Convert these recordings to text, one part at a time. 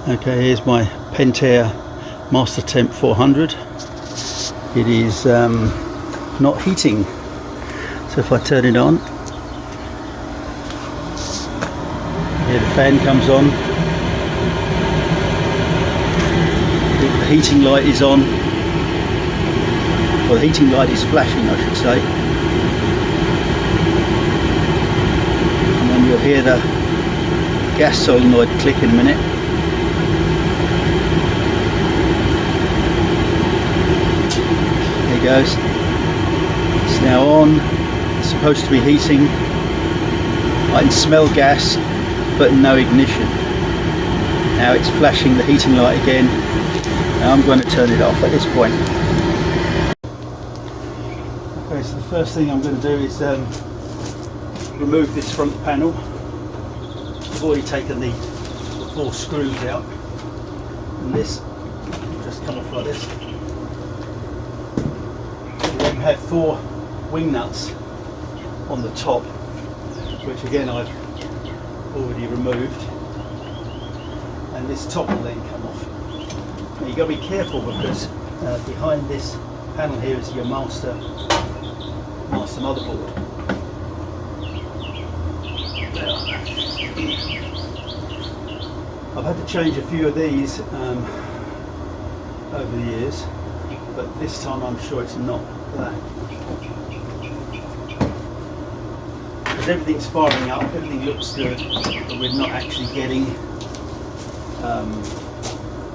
Okay, here's my Pentair Master Temp 400. It is not heating, so if I turn it on, here the fan comes on, the heating light is on, well, the heating light is flashing, I should say, and then you'll hear the gas solenoid click in a minute. There it goes. It's now on. It's supposed to be heating. I can smell gas but no ignition. Now it's flashing the heating light again. Now I'm going to turn it off at this point. Okay, so the first thing I'm going to do is remove this front panel. I've already taken the 4 screws out, and this will just come off like this. You then have 4 wing nuts on the top, which again I've already removed, and this top will then come off. Now you've got to be careful because behind this panel here is your master motherboard. I've had to change a few of these over the years, but this time I'm sure it's not that. Because everything's firing up, everything looks good, but we're not actually getting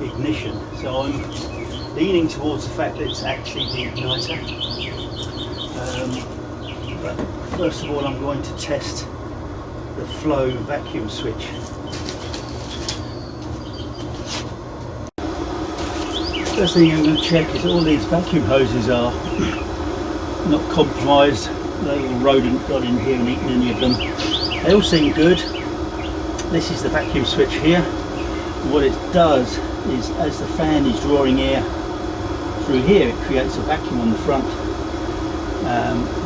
ignition. So I'm leaning towards the fact that it's actually the igniter. But first of all, I'm going to test the flow vacuum switch. First thing I'm going to check is all these vacuum hoses are not compromised. No little rodent got in here and eaten any of them. They all seem good. This is the vacuum switch here. What it does is, as the fan is drawing air through here, it creates a vacuum on the front,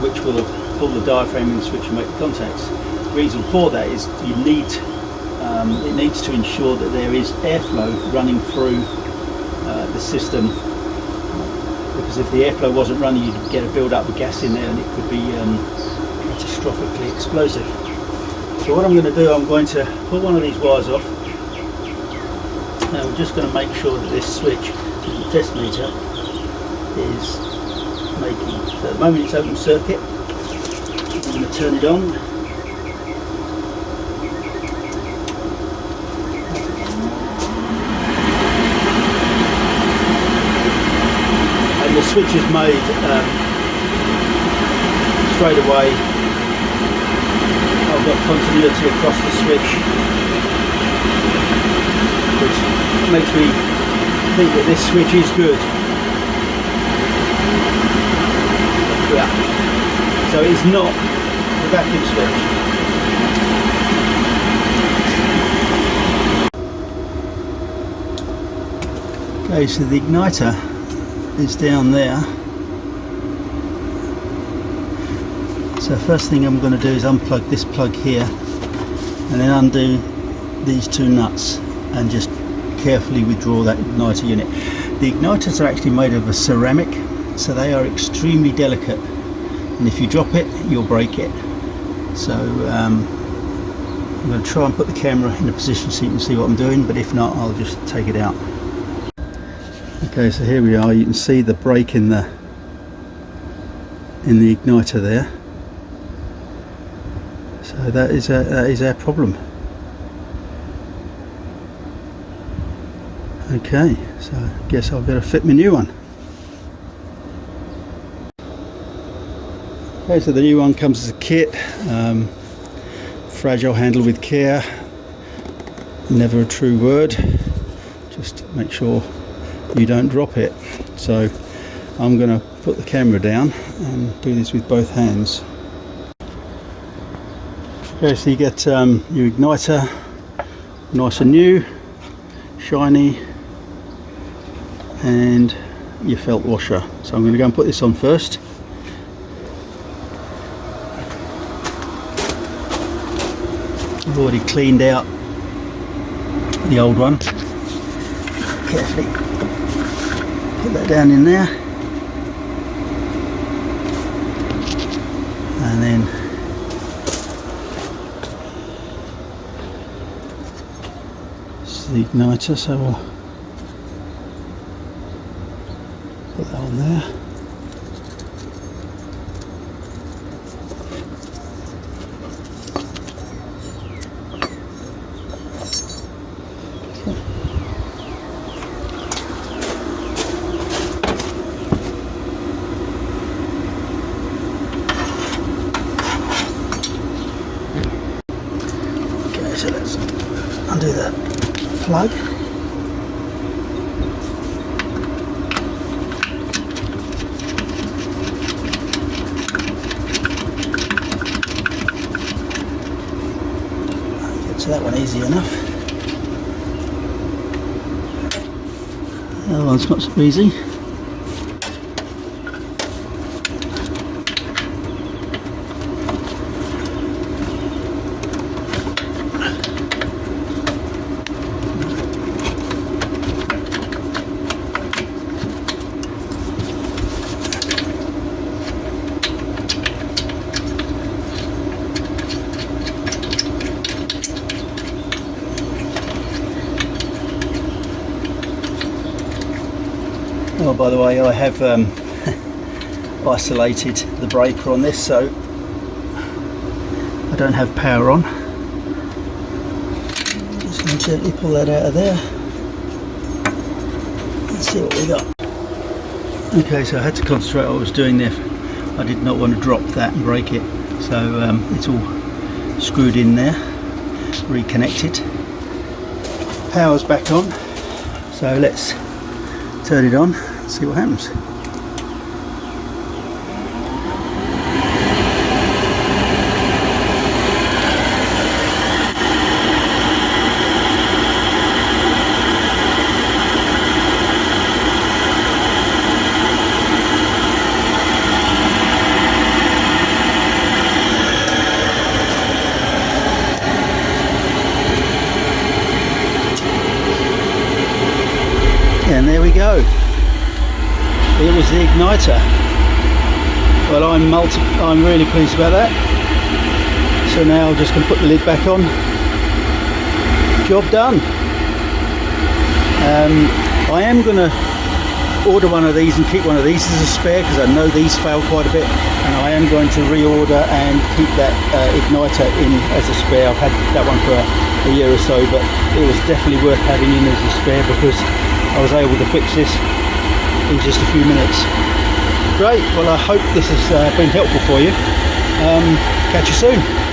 which will pull the diaphragm in the switch and make the contacts. The reason for that is you need, it needs to ensure that there is airflow running through the system, because if the airflow wasn't running, you'd get a build-up of gas in there and it could be catastrophically explosive. So what I'm going to do, I'm going to pull one of these wires off. Now we're just going to make sure that this switch, the test meter, is making. So at the moment it's open circuit. I'm going to turn it on. And the switch is made straight away. I've got continuity across the switch, which makes me think that this switch is good. Yeah. So it's not the vacuum switch. Okay, so the igniter is down there. So first thing I'm going to do is unplug this plug here and then undo these 2 nuts and just carefully withdraw that igniter unit. The igniters are actually made of a ceramic, so they are extremely delicate, and if you drop it you'll break it. So I'm going to try and put the camera in a position so you can see what I'm doing, but if not I'll just take it out. Okay, so here we are. You can see the break in the igniter there. So that is our problem. Okay, so I guess I've got to fit my new one. Okay, so the new one comes as a kit. Fragile, handle with care. Never a true word. Just make sure you don't drop it. So I'm going to put the camera down and do this with both hands. Okay, so you get your igniter nice and new, shiny, and your felt washer. So I'm going to go and put this on first. I've already cleaned out the old one. carefully put that down in there, and then this is the igniter, so we'll put that on there. So let's undo that plug. Get to that one easy enough. The other one's not so easy. Oh, by the way, I have isolated the breaker on this, so I don't have power on. Just going to gently pull that out of there and see what we got. Okay, so I had to concentrate on what I was doing there. I did not want to drop that and break it, so it's all screwed in there, reconnected. Power's back on, so let's turn it on. See what happens. And there we go. It was the igniter. Well, I'm really pleased about that. So now I'm just going to put the lid back on. Job done. I am going to order one of these and keep one of these as a spare, because I know these fail quite a bit, and I am going to reorder and keep that igniter in as a spare. I've had that one for a year or so, but it was definitely worth having in as a spare because I was able to fix this in just a few minutes. Great, well I hope this has been helpful for you. Catch you soon.